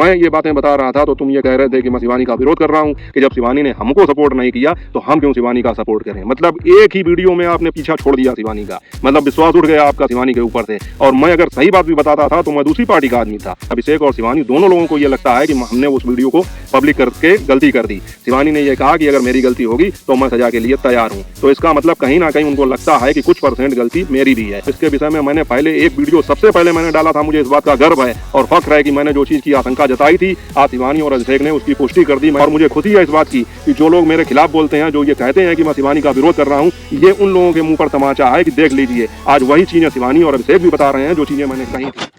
मैं ये बातें बता रहा था तो तुम ये कह रहे थे कि मैं शिवानी का विरोध कर रहा हूँ, कि जब शिवानी ने हमको सपोर्ट नहीं किया तो हम क्यों शिवानी का सपोर्ट करें। मतलब एक ही वीडियो में आपने पीछा छोड़ दिया शिवानी का, मतलब विश्वास उठ गया आपका शिवानी के ऊपर से। और मैं अगर सही बात भी बताता था तो मैं दूसरी पार्टी का आदमी था। अभिषेक और शिवानी दोनों लोगों को ये लगता है कि हमने उस वीडियो को पब्लिक करके गलती कर दी। शिवानी ने यह कहा कि अगर मेरी गलती होगी तो मैं सजा के लिए तैयार हूँ। तो इसका मतलब कहीं ना कहीं उनको लगता है कि कुछ % गलती मेरी भी है। इसके विषय में मैंने पहले एक वीडियो सबसे पहले मैंने डाला था। मुझे इस बात का गर्व है और फख्र है कि मैंने जो चीज की आशंका जताई थी आज शिवानी और अभिषेक ने उसकी पुष्टि कर दी। और मुझे खुशी है इस बात की कि जो लोग मेरे खिलाफ बोलते हैं, जो ये कहते हैं कि मैं शिवानी का विरोध कर रहा हूँ, ये उन लोगों के मुंह पर तमाचा है कि देख लीजिए आज वही चीजें शिवानी और अभिषेक भी बता रहे हैं जो चीजें मैंने कही थी।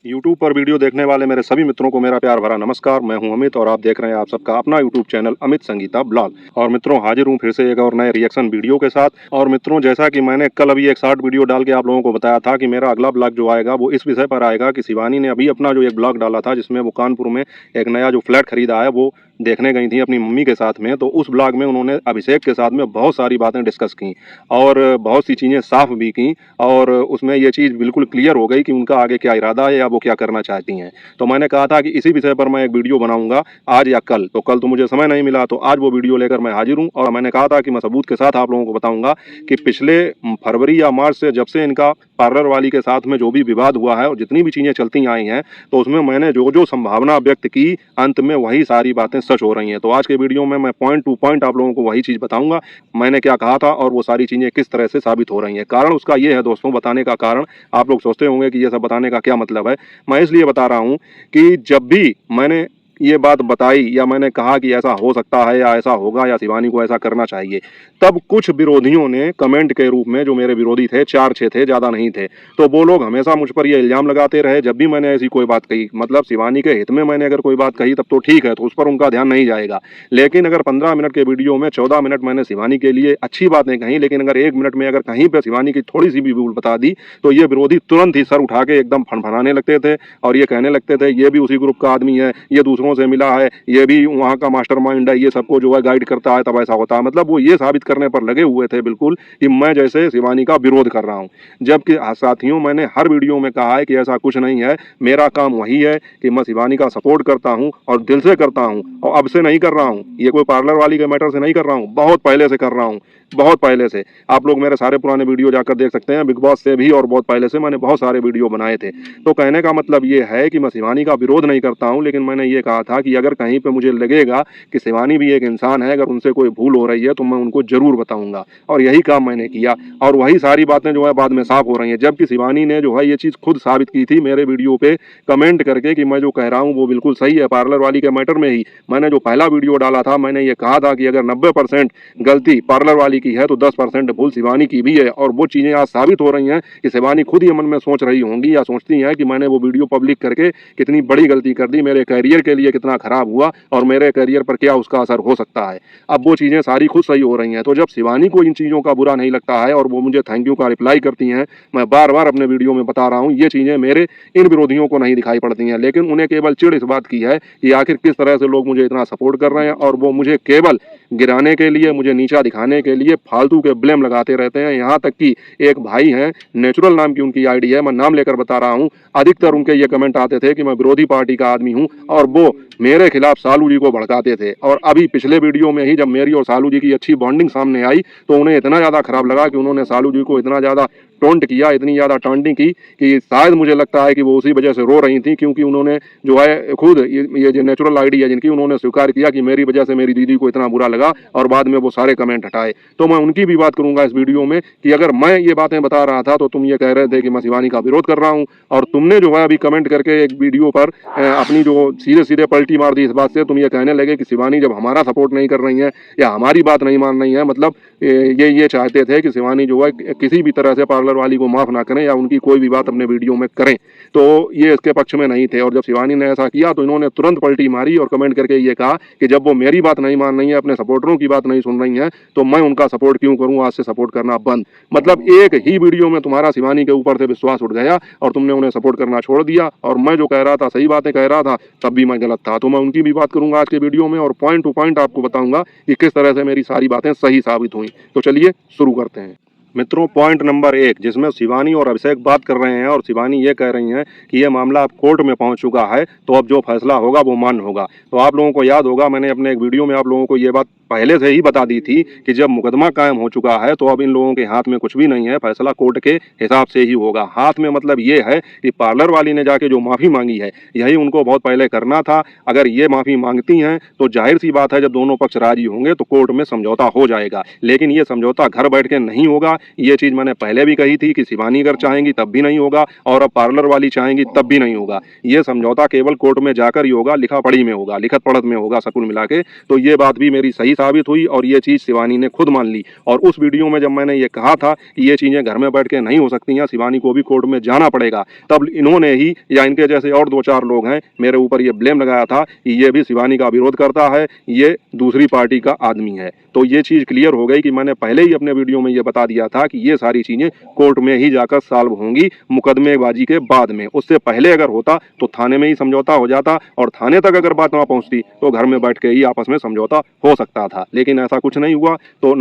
YouTube पर वीडियो देखने वाले मेरे सभी मित्रों को मेरा प्यार भरा नमस्कार। मैं हूं अमित और आप देख रहे हैं आप सबका अपना YouTube channel Amit Sangeeta blog. और मित्रों हाजिर हूं फिर से एक और नए रिएक्शन वीडियो के साथ। और मित्रों जैसा कि मैंने कल अभी एक शॉर्ट वीडियो डाल के आप लोगों को बताया था कि मेरा अगला ब्लॉग जो आएगा वो इस विषय पर आएगा कि शिवानी ने अभी अपना जो एक ब्लॉग डाला था जिसमें वो कानपुर में एक नया जो फ्लैट खरीदा है वो देखने गई थी अपनी मम्मी के साथ में। तो उस ब्लॉग में उन्होंने अभिषेक के साथ में बहुत सारी बातें डिस्कस की और बहुत सी चीज़ें साफ भी की और उसमें ये चीज़ बिल्कुल क्लियर हो गई कि उनका आगे क्या इरादा है या वो क्या करना चाहती हैं। तो मैंने कहा था कि इसी विषय पर मैं एक वीडियो बनाऊंगा आज या कल। तो कल तो मुझे समय नहीं मिला तो आज वो वीडियो लेकर मैं हाजिर हूँ। और मैंने कहा था कि मैं सबूत के साथ आप लोगों को बताऊंगा कि पिछले फरवरी या मार्च से जब से इनका पार्लर वाली के साथ में जो भी विवाद हुआ है और जितनी भी चीज़ें चलती आई हैं तो उसमें मैंने जो जो संभावना व्यक्त की अंत में वही सारी बातें सच हो रही हैं। तो आज के वीडियो में मैं पॉइंट टू पॉइंट आप लोगों को वही चीज़ बताऊंगा मैंने क्या कहा था और वो सारी चीज़ें किस तरह से साबित हो रही हैं। कारण उसका ये है दोस्तों, बताने का कारण आप लोग सोचते होंगे कि ये सब बताने का क्या मतलब है। मैं इसलिए बता रहा हूँ कि जब भी मैंने ये बात बताई या मैंने कहा कि ऐसा हो सकता है या ऐसा होगा या शिवानी को ऐसा करना चाहिए, तब कुछ विरोधियों ने कमेंट के रूप में, जो मेरे विरोधी थे 4-6 थे, ज़्यादा नहीं थे, तो वो लोग हमेशा मुझ पर ये इल्ज़ाम लगाते रहे जब भी मैंने ऐसी कोई बात कही। मतलब शिवानी के हित में मैंने अगर कोई बात कही तब तो ठीक है, तो उस पर उनका ध्यान नहीं जाएगा। लेकिन अगर 15 मिनट के वीडियो में 14 मिनट मैंने शिवानी के लिए अच्छी बातें कही, लेकिन अगर 1 मिनट में अगर कहीं पर शिवानी की थोड़ी सी भी भूल बता दी तो ये विरोधी तुरंत ही सर उठा के एकदम फनफनाने लगते थे और ये कहने लगते थे ये भी उसी ग्रुप का आदमी है, ये दूसरों से मिला है, ये भी वहाँ का मास्टरमाइंड है, ये सबको जो है गाइड करता है तब ऐसा होता है। मतलब वो ये साबित करने पर लगे हुए थे बिल्कुल कि मैं जैसे शिवानी का विरोध कर रहा हूँ। जबकि साथियों मैंने हर वीडियो में कहा है कि ऐसा कुछ नहीं है। मेरा काम वही है कि मैं शिवानी का सपोर्ट करता हूँ और दिल से करता हूँ और अब से नहीं कर रहा हूँ। ये कोई पार्लर वाली के मैटर से नहीं कर रहा हूँ, बहुत पहले से कर रहा हूँ, बहुत पहले से। आप लोग मेरे सारे पुराने वीडियो जाकर देख सकते हैं, बिग बॉस से भी और बहुत पहले से मैंने बहुत सारे वीडियो बनाए थे। तो कहने का मतलब ये है कि मैं शिवानी का विरोध नहीं करता हूँ, लेकिन मैंने ये कहा था कि अगर कहीं पे मुझे लगेगा कि शिवानी भी एक इंसान है, अगर उनसे कोई भूल हो रही है तो मैं उनको जरूर बताऊंगा। और यही काम मैंने किया और वही सारी बातें जो है बाद में साफ हो रही हैं। जबकि शिवानी ने जो है ये चीज़ खुद साबित की थी मेरे वीडियो पे कमेंट करके कि मैं जो कह रहा हूँ वो बिल्कुल सही है। पार्लर वाली के मैटर में ही मैंने जो पहला वीडियो डाला था मैंने ये कहा था कि अगर 90% गलती पार्लर वाली की है तो 10% भूल शिवानी की भी है। और वो चीज़ें आज साबित हो रही हैं कि शिवानी खुद ही मन में सोच रही होंगी या सोचती हैं कि मैंने वो वीडियो पब्लिक करके कितनी बड़ी गलती कर दी, मेरे करियर के लिए कितना खराब हुआ और मेरे करियर पर क्या उसका असर हो सकता है। अब वो चीज़ें सारी खुद सही हो रही हैं। तो जब शिवानी को इन चीज़ों का बुरा नहीं लगता है और वो मुझे थैंक यू का रिप्लाई करती हैं, मैं बार बार अपने वीडियो में बता रहा हूँ ये चीज़ें मेरे इन विरोधियों को नहीं दिखाई पड़ती हैं। लेकिन उन्हें केवल चिढ़ इस बात की है कि आखिर किस तरह से लोग मुझे इतना सपोर्ट कर रहे हैं और वो मुझे केवल गिराने के लिए, मुझे नीचा दिखाने के लिए फालतू के ब्लेम लगाते रहते हैं। यहाँ तक कि एक भाई हैं, नेचुरल नाम की उनकी आईडी है, मैं नाम लेकर बता रहा हूँ, अधिकतर उनके ये कमेंट आते थे कि मैं विरोधी पार्टी का आदमी हूँ और वो मेरे खिलाफ सालू जी को भड़काते थे। और अभी पिछले वीडियो में ही जब मेरी और सालू जी की अच्छी बॉन्डिंग सामने आई तो उन्हें इतना ज़्यादा खराब लगा कि उन्होंने सालू जी को इतना ज़्यादा टोंट किया, इतनी ज़्यादा टॉन्टिंग की कि शायद मुझे लगता है कि वो उसी वजह से रो रही थी, क्योंकि उन्होंने जो है खुद ये जो नेचुरल आईडी है जिनकी, उन्होंने स्वीकार किया कि मेरी वजह से मेरी दीदी को इतना बुरा लगा और बाद में वो सारे कमेंट हटाए। तो मैं उनकी भी बात करूंगा इस वीडियो में कि अगर मैं ये बातें बता रहा था तो तुम ये कह रहे थे कि मैं शिवानी का विरोध कर रहा हूँ और तुमने जो है अभी कमेंट करके एक वीडियो पर अपनी जो सीधे सीधे पलटी मार दी इस बात से। तुम ये कहने लगे कि शिवानी जब हमारा सपोर्ट नहीं कर रही है या हमारी बात नहीं मान रही है, मतलब ये चाहते थे कि शिवानी जो है किसी भी तरह से पार्लर वाली को माफ ना करें या उनकी कोई भी बात अपने वीडियो में करें। तो ये इसके पक्ष में नहीं थे और जब शिवानी ने ऐसा किया तो इन्होंने तुरंत पलटी मारी और कमेंट करके ये कहा कि जब वो मेरी बात नहीं मान रही है, अपने सपोर्टरों की बात नहीं सुन रही हैं, तो मैं उनका सपोर्ट क्यों करूं, आज से सपोर्ट करना बंद। मतलब एक ही वीडियो में तुम्हारा शिवानी के ऊपर से विश्वास उठ गया और तुमने उन्हें सपोर्ट करना छोड़ दिया और मैं जो कह रहा था, सही बातें कह रहा था, तब भी मैं गलत था। तो मैं उनकी भी बात करूंगा आज के वीडियो में और पॉइंट टू पॉइंट आपको बताऊंगा कि किस तरह से मेरी सारी बातें सही साबित हुई। तो चलिए शुरू करते हैं। मित्रों, पॉइंट नंबर 1 जिसमें शिवानी और अभिषेक बात कर रहे हैं और शिवानी ये कह रही हैं कि ये मामला अब कोर्ट में पहुंच चुका है, तो अब जो फैसला होगा वो मान्य होगा। तो आप लोगों को याद होगा, मैंने अपने एक वीडियो में आप लोगों को ये बात पहले से ही बता दी थी कि जब मुकदमा कायम हो चुका है तो अब इन लोगों के हाथ में कुछ भी नहीं है, फैसला कोर्ट के हिसाब से ही होगा। हाथ में मतलब ये है कि पार्लर वाली ने जाके जो माफ़ी मांगी है, यही उनको बहुत पहले करना था। अगर ये माफ़ी मांगती हैं तो जाहिर सी बात है, जब दोनों पक्ष राजी होंगे तो कोर्ट में समझौता हो जाएगा। लेकिन ये समझौता घर बैठ के नहीं होगा। ये चीज़ मैंने पहले भी कही थी कि शिवानी अगर चाहेंगी तब भी नहीं होगा और अब पार्लर वाली चाहेंगी तब भी नहीं होगा। ये समझौता केवल कोर्ट में जाकर ही होगा, लिखा पढ़ी में होगा, लिखत पढ़त में होगा, सब कुल मिला के। तो ये बात भी मेरी सही साबित हुई और ये चीज़ शिवानी ने खुद मान ली। और उस वीडियो में जब मैंने ये कहा था कि ये चीज़ें घर में बैठ के नहीं हो सकती हैं, शिवानी को भी कोर्ट में जाना पड़ेगा, तब इन्होंने ही या इनके जैसे और 2-4 लोग हैं, मेरे ऊपर ये ब्लेम लगाया था कि ये भी शिवानी का विरोध करता है, ये दूसरी पार्टी का आदमी है। तो ये चीज़ क्लियर हो गई कि मैंने पहले ही अपने वीडियो में ये बता दिया था कि ये सारी चीज़ें कोर्ट में ही जाकर सॉल्व होंगी, मुकदमेबाजी के बाद में। उससे पहले अगर होता तो थाने में ही समझौता हो जाता और थाने तक अगर बात ना पहुंचती तो घर में बैठ के ही आपस में समझौता हो सकता था। लेकिन ऐसा कुछ नहीं हुआ। तो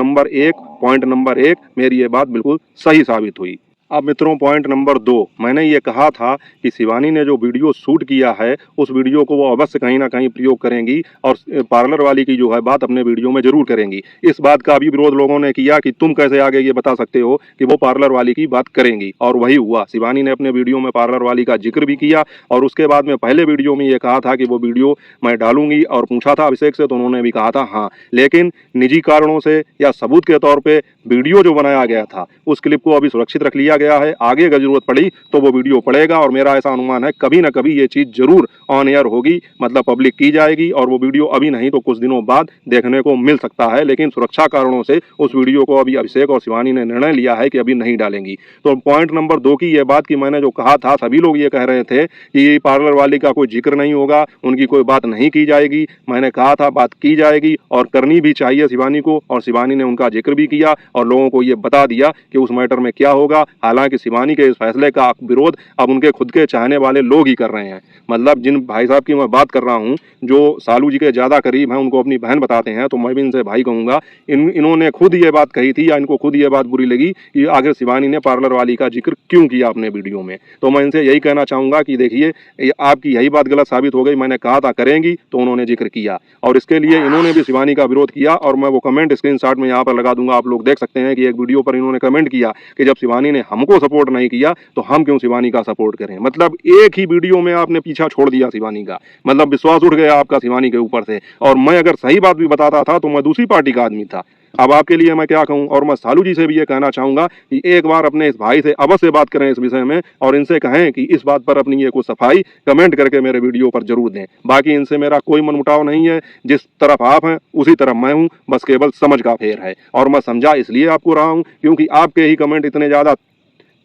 पॉइंट नंबर 1 मेरी ये बात बिल्कुल सही साबित हुई। अब मित्रों, पॉइंट नंबर 2, मैंने ये कहा था कि शिवानी ने जो वीडियो शूट किया है उस वीडियो को वो अवश्य कहीं ना कहीं प्रयोग करेंगी और पार्लर वाली की जो है बात अपने वीडियो में जरूर करेंगी। इस बात का भी विरोध लोगों ने किया कि तुम कैसे आगे ये बता सकते हो कि वो पार्लर वाली की बात करेंगी, और वही हुआ। शिवानी ने अपने वीडियो में पार्लर वाली का जिक्र भी किया और उसके बाद में पहले वीडियो में ये कहा था कि वो वीडियो मैं डालूंगी, और पूछा था अभिषेक से तो उन्होंने भी कहा था हाँ। लेकिन निजी कारणों से या सबूत के तौर पर वीडियो जो बनाया गया था उस क्लिप को अभी सुरक्षित रख लिया गया है। आगे अगर जरूरत पड़ी तो वो वीडियो पड़ेगा और मेरा ऐसा अनुमान है कभी ना कभी ये चीज जरूर ऑन एयर होगी, मतलब पब्लिक की जाएगी, और वो वीडियो अभी नहीं तो कुछ दिनों बाद देखने को मिल सकता है। लेकिन सुरक्षा कारणों से उस वीडियो को अभी अभिषेक और शिवानी ने निर्णय लिया है कि अभी नहीं डालेंगी। तो पॉइंट नंबर 2 की ये बात कि मैंने जो कहा था, सभी लोग ये कह रहे थे कि पार्लर वाली का कोई जिक्र नहीं होगा, उनकी कोई बात नहीं की जाएगी। मैंने कहा था बात की जाएगी और करनी भी चाहिए शिवानी को, और शिवानी ने उनका जिक्र भी किया और लोगों को ये बता दिया कि उस मैटर में क्या होगा। हालांकि शिवानी के इस फैसले का विरोध अब उनके खुद के चाहने वाले लोग ही कर रहे हैं। मतलब जिन भाई साहब की मैं बात कर रहा हूं, जो सालू जी के ज्यादा करीब हैं, उनको अपनी बहन बताते हैं, तो मैं भी इनसे भाई कहूंगा। इन्होंने खुद ये बात कही थी या इनको खुद ये बात बुरी लगी कि आखिर शिवानी ने पार्लर वाली का जिक्र क्यों किया अपने वीडियो में। तो मैं इनसे यही कहना चाहूंगा कि देखिए, आपकी यही बात गलत साबित हो गई। मैंने कहा था करेंगी तो उन्होंने जिक्र किया, और इसके लिए इन्होंने भी शिवानी का विरोध किया। और मैं वो कमेंट स्क्रीनशॉट में यहाँ पर लगा दूंगा, आप लोग देख सकते हैं कि एक वीडियो पर इन्होंने कमेंट किया कि जब शिवानी ने हमको सपोर्ट नहीं किया तो हम क्यों शिवानी का सपोर्ट करें। मतलब एक ही वीडियो में आपने पीछा छोड़ दिया शिवानी का, मतलब विश्वास उठ गया आपका शिवानी के ऊपर से। और मैं अगर सही बात भी बताता था तो मैं दूसरी पार्टी का आदमी था। अब आपके लिए मैं क्या कहूं। और मैं सालू जी से भी ये कहना चाहूंगा कि एक बार अपने इस भाई से अवश्य बात करें इस विषय में, और इनसे कहें कि इस बात पर अपनी ये कुछ सफाई कमेंट करके मेरे वीडियो पर जरूर दें। बाकी इनसे मेरा कोई मनमुटाव नहीं है, जिस तरफ आप हैं उसी तरफ मैं हूं, बस केवल समझ का फेर है। और मैं समझा इसलिए आपको रहा हूं क्योंकि आपके ही कमेंट इतने ज्यादा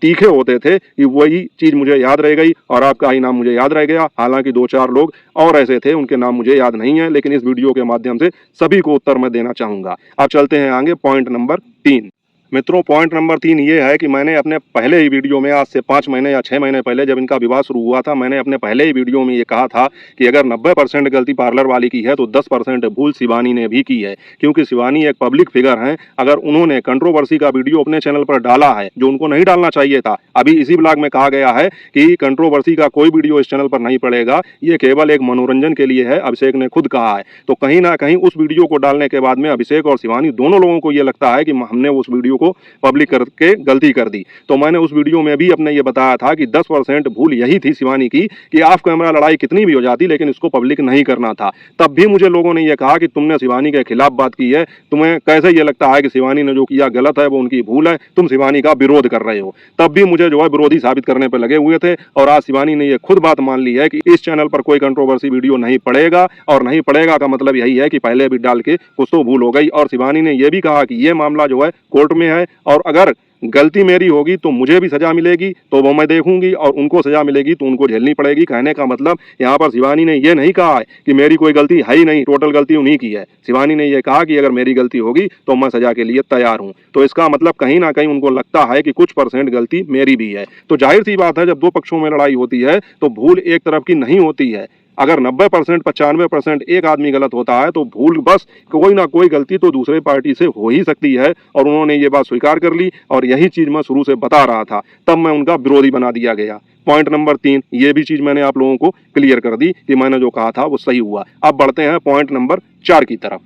तीखे होते थे कि वही चीज मुझे याद रह गई और आपका ही नाम मुझे याद रह गया। हालांकि 2-4 लोग और ऐसे थे, उनके नाम मुझे याद नहीं है, लेकिन इस वीडियो के माध्यम से सभी को उत्तर मैं देना चाहूंगा। अब चलते हैं आगे, पॉइंट नंबर 3। मित्रों, पॉइंट नंबर 3 ये है कि मैंने अपने पहले ही वीडियो में, आज से 5 महीने या 6 महीने पहले जब इनका विवाद शुरू हुआ था, मैंने अपने पहले ही वीडियो में ये कहा था कि अगर 90% गलती पार्लर वाली की है तो 10% भूल शिवानी ने भी की है। क्योंकि शिवानी एक पब्लिक फिगर हैं। अगर उन्होंने कंट्रोवर्सी का वीडियो अपने चैनल पर डाला है, जो उनको नहीं डालना चाहिए था, अभी इसी ब्लॉग में कहा गया है कि कंट्रोवर्सी का कोई वीडियो इस चैनल पर नहीं पड़ेगा, ये केवल एक मनोरंजन के लिए है, अभिषेक ने खुद कहा है। तो कहीं ना कहीं उस वीडियो को डालने के बाद में अभिषेक और शिवानी दोनों लोगों को ये लगता है कि हमने उस वीडियो को पब्लिक करके गलती कर दी। तो मैंने उस वीडियो में भी अपने ये बताया था कि 10% भूल यही थी शिवानी की कि ऑफ कैमरा लड़ाई कितनी भी हो जाती लेकिन इसको पब्लिक नहीं करना था। तब भी मुझे लोगों ने ये कहा कि तुमने शिवानी के खिलाफ बात की है, तुम्हें कैसे ये लगता है कि शिवानी ने जो किया गलत है, वो उनकी भूल है, तुम शिवानी का विरोध कर रहे हो। तब भी मुझे जो है विरोधी साबित करने पर लगे हुए थे, और आज शिवानी ने ये खुद बात मान ली है कि इस चैनल पर कोई कंट्रोवर्सी वीडियो नहीं पड़ेगा। और नहीं पड़ेगा का मतलब यही है कि पहले भी डाल के कुछ तो भूल हो गई। और शिवानी ने यह भी कहा कि ये मामला जो है कोर्ट में है, और अगर गलती मेरी होगी तो मुझे भी सजा मिलेगी, तो वो मैं देखूंगी, और उनको सजा मिलेगी तो उनको झेलनी पड़ेगी। कहने का मतलब यहाँ पर शिवानी ने ये नहीं कहा है कि मेरी कोई गलती है ही नहीं, टोटल गलती उन्हीं की है। शिवानी ने ये कहा कि अगर मेरी गलती होगी तो मैं सजा के लिए तैयार हूँ। तो इसका मतलब कहीं ना कहीं उनको लगता है कि कुछ % गलती मेरी भी है। तो जाहिर सी बात है, जब दो पक्षों में लड़ाई होती है तो भूल एक तरफ की नहीं होती है, अगर 90% 95% एक आदमी गलत होता है तो भूल बस कोई ना कोई गलती तो दूसरे पार्टी से हो ही सकती है, और उन्होंने ये बात स्वीकार कर ली और यही चीज़ मैं शुरू से बता रहा था, तब मैं उनका विरोधी बना दिया गया। पॉइंट नंबर 3, ये भी चीज़ मैंने आप लोगों को क्लियर कर दी कि मैंने जो कहा था वो सही हुआ। अब बढ़ते हैं पॉइंट नंबर 4 की तरफ।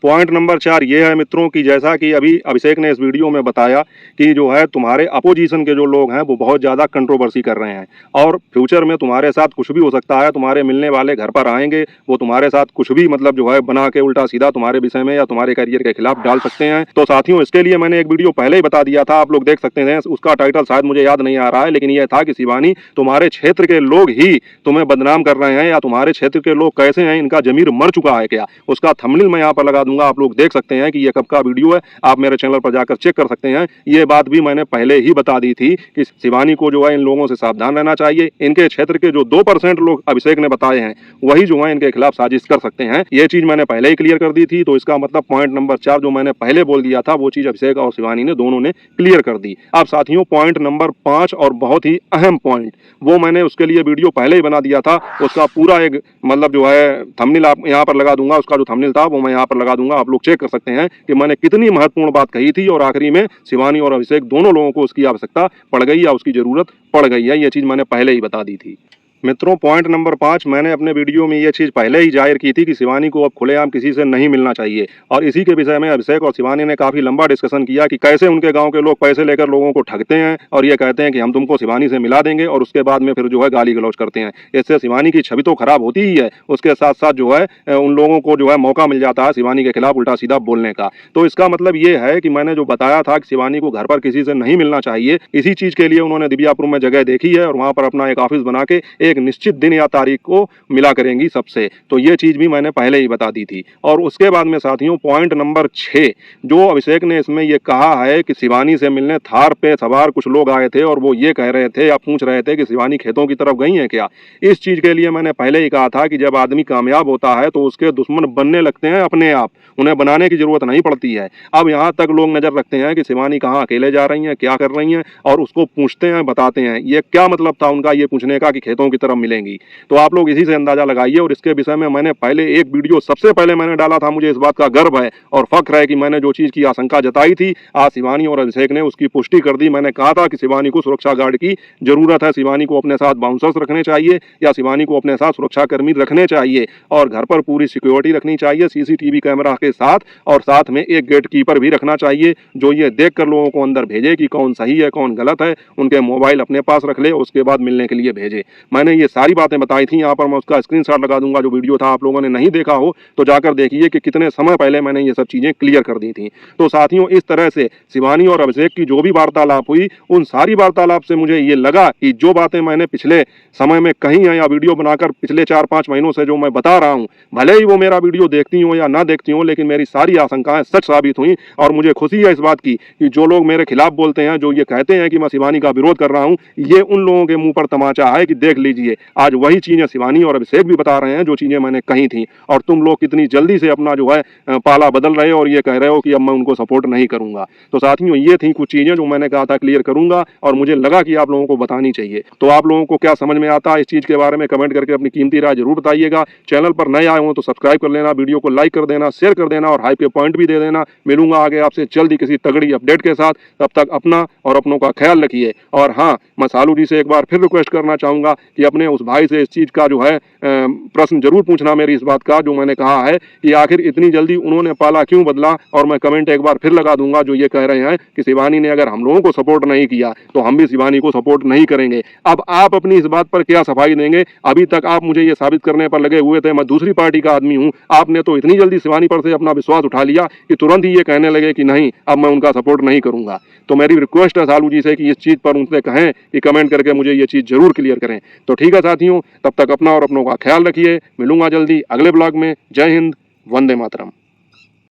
पॉइंट नंबर 4 ये है मित्रों कि जैसा कि अभी अभिषेक ने इस वीडियो में बताया कि जो है तुम्हारे अपोजिशन के जो लोग हैं वो बहुत ज़्यादा कंट्रोवर्सी कर रहे हैं और फ्यूचर में तुम्हारे साथ कुछ भी हो सकता है। तुम्हारे मिलने वाले घर पर आएंगे, वो तुम्हारे साथ कुछ भी मतलब जो है बना के उल्टा सीधा तुम्हारे विषय में या तुम्हारे करियर के खिलाफ डाल सकते हैं। तो साथियों, इसके लिए मैंने एक वीडियो पहले ही बता दिया था, आप लोग देख सकते हैं। उसका टाइटल शायद मुझे याद नहीं आ रहा है, लेकिन यह था कि शिवानी, तुम्हारे क्षेत्र के लोग ही तुम्हें बदनाम कर रहे हैं या तुम्हारे क्षेत्र के लोग कैसे हैं, इनका जमीर मर चुका है क्या। उसका थंबनेल मैं यहाँ पर लगा दूंगा, आप लोग देख सकते हैं कि ये कब का वीडियो है। आप मेरे चैनल पर जाकर चेक कर सकते हैं। ये बात भी मैंने पहले ही बता दी थी कि शिवानी को जो है इन लोगों से सावधान रहना चाहिए। इनके क्षेत्र के जो 2% लोग अभिषेक ने बताए हैं वही जो है इनके खिलाफ साजिश कर सकते हैं। ये चीज मैंने पहले ही क्लियर कर दी थी। तो इसका मतलब पॉइंट नंबर 4 जो मैंने पहले बोल दिया था वो चीज अभिषेक और शिवानी ने दोनों ने क्लियर कर दी। अब साथियों, पॉइंट नंबर 5 और बहुत ही अहम पॉइंट, वो मैंने उसके लिए वीडियो पहले ही बना दिया था। उसका पूरा एक मतलब जो है थंबनेल आप यहाँ पर लगा दूंगा। उसका जो थंबनेल था वो मैं यहाँ पर लगा दूंगा, आप लोग चेक कर सकते हैं कि मैंने कितनी महत्वपूर्ण बात कही थी और आखिरी में शिवानी और अभिषेक दोनों लोगों को उसकी आवश्यकता पड़ गई या उसकी जरूरत पड़ गई है। ये चीज मैंने पहले ही बता दी थी। मित्रों, पॉइंट नंबर 5, मैंने अपने वीडियो में ये चीज़ पहले ही जाहिर की थी कि शिवानी को अब खुलेआम किसी से नहीं मिलना चाहिए, और इसी के विषय में अभिषेक और शिवानी ने काफ़ी लंबा डिस्कशन किया कि कैसे उनके गांव के लोग पैसे लेकर लोगों को ठगते हैं और ये कहते हैं कि हम तुमको शिवानी से मिला देंगे और उसके बाद में फिर जो है गाली गलौज करते हैं। इससे शिवानी की छवि तो खराब होती ही है, उसके साथ साथ जो है उन लोगों को जो है मौका मिल जाता है शिवानी के खिलाफ उल्टा सीधा बोलने का। तो इसका मतलब ये है कि मैंने जो बताया था कि शिवानी को घर पर किसी से नहीं मिलना चाहिए, इसी चीज़ के लिए उन्होंने दिव्यापुर में जगह देखी है और वहाँ पर अपना एक ऑफिस बना के एक निश्चित दिन या तारीख को मिला करेंगी सबसे। तो ये चीज भी मैंने पहले ही बता दी थी। और उसके बाद में साथियों, पॉइंट नंबर 6 जो अभिषेक ने इसमें ये कहा है कि शिवानी से मिलने थार पे सवार कुछ लोग आए थे और वो ये कह रहे थे या पूछ रहे थे कि शिवानी खेतों की तरफ गई है क्या। इस चीज के लिए मैंने पहले ही कहा था कि जब आदमी कामयाब होता है तो उसके दुश्मन बनने लगते हैं अपने आप, उन्हें बनाने की जरूरत नहीं पड़ती है। अब यहाँ तक लोग नजर रखते हैं कि शिवानी कहाँ अकेले जा रही हैं, क्या कर रही हैं, और उसको पूछते हैं, बताते हैं। ये क्या मतलब था उनका ये पूछने का कि खेतों की तरफ मिलेंगी। तो आप लोग इसी से अंदाजा लगाइए। और इसके विषय में मैंने पहले एक वीडियो सबसे पहले मैंने डाला था। मुझे इस बात का गर्व है और फख्र है कि मैंने जो चीज की आशंका जताई थी, आज शिवानी और अभिषेक ने उसकी पुष्टि कर दी। मैंने कहा था कि शिवानी को सुरक्षा गार्ड की जरूरत है, शिवानी को अपने साथ बाउंसर्स रखने चाहिए या शिवानी को अपने साथ सुरक्षाकर्मी रखने चाहिए और घर पर पूरी सिक्योरिटी रखनी चाहिए सीसीटीवी कैमरा के साथ, और साथ में एक गेट कीपर भी रखना चाहिए जो ये देखकर लोगों को अंदर भेजे कि कौन सही है कौन गलत है। उनके मोबाइल अपने पास रख ले, उसके बाद मिलने के लिए भेजे। मैंने ये सारी बातें बताई थी। यहाँ पर मैं उसका स्क्रीनशॉट लगा दूंगा। जो वीडियो था आप लोगों ने नहीं देखा हो तो जाकर देखिए कि कितने समय पहले मैंने ये सब चीजें क्लियर कर दी थी। तो साथियों, इस तरह से शिवानी और अभिषेक की जो भी वार्तालाप हुई, उन सारी वार्तालाप से मुझे ये लगा कि जो बातें मैंने पिछले समय में कही हैं या वीडियो बनाकर पिछले 4-5 महीनों से जो मैं बता रहा हूँ, भले ही वो मेरा वीडियो देखती हो या ना देखती हो, लेकिन मेरी सारी आशंकाएं सच साबित हुई। और मुझे खुशी है इस बात की कि जो लोग मेरे खिलाफ बोलते हैं, जो ये कहते हैं कि मैं शिवानी का विरोध कर रहा हूँ, ये उन लोगों के मुंह पर तमाचा है कि देख लीजिए आज वही चीजें शिवानी और अभिषेक भी बता रहे हैं जो चीजें मैंने कही थी, और तुम लोग कितनी जल्दी से अपना जो है पाला बदल रहे हो और ये कह रहे हो कि अब मैं उनको सपोर्ट नहीं करूंगा। तो साथियों, ये थी कुछ चीजें जो मैंने कहा था क्लियर करूंगा और मुझे लगा कि आप लोगों को बतानी चाहिए। तो आप लोगों को क्या समझ में आता है इस चीज के बारे में कमेंट करके अपनी कीमती राय जरूर बताइएगा। चैनल पर नए आए हो तो सब्सक्राइब कर लेना, वीडियो को लाइक कर देना, शेयर कर देना और हाइप के पॉइंट भी दे देना। मिलूंगा आगे आपसे जल्दी किसी तगड़ी अपडेट के साथ। तब तक अपना और अपनों का ख्याल रखिए। और हाँ, मैं सालू जी से एक बार फिर रिक्वेस्ट करना चाहूंगा कि अपने उस भाई से इस चीज का जो है प्रश्न जरूर पूछना मेरी इस बात का, जो मैंने कहा है कि आखिर इतनी जल्दी उन्होंने पाला क्यों बदला। और मैं कमेंट एक बार फिर लगा दूंगा जो ये कह रहे हैं कि शिवानी ने अगर हम लोगों को सपोर्ट नहीं किया तो हम भी शिवानी को सपोर्ट नहीं करेंगे। अब आप अपनी इस बात पर क्या सफाई देंगे? अभी तक आप मुझे ये साबित करने पर लगे हुए थे मैं दूसरी पार्टी का आदमी हूं। आपने तो इतनी जल्दी शिवानी पर से अपना विश्वास उठा लिया कि तुरंत ही ये कहने लगे कि नहीं, अब मैं उनका सपोर्ट नहीं करूंगा। तो मेरी रिक्वेस्ट है सालू जी से कि इस चीज पर उनसे कहें कि कमेंट करके मुझे ये चीज जरूर क्लियर करें। तो ठीक है साथियों, तब तक अपना और अपनों का ख्याल रखिए। मिलूंगा जल्दी अगले ब्लॉग में। जय हिंद, वंदे मातरम।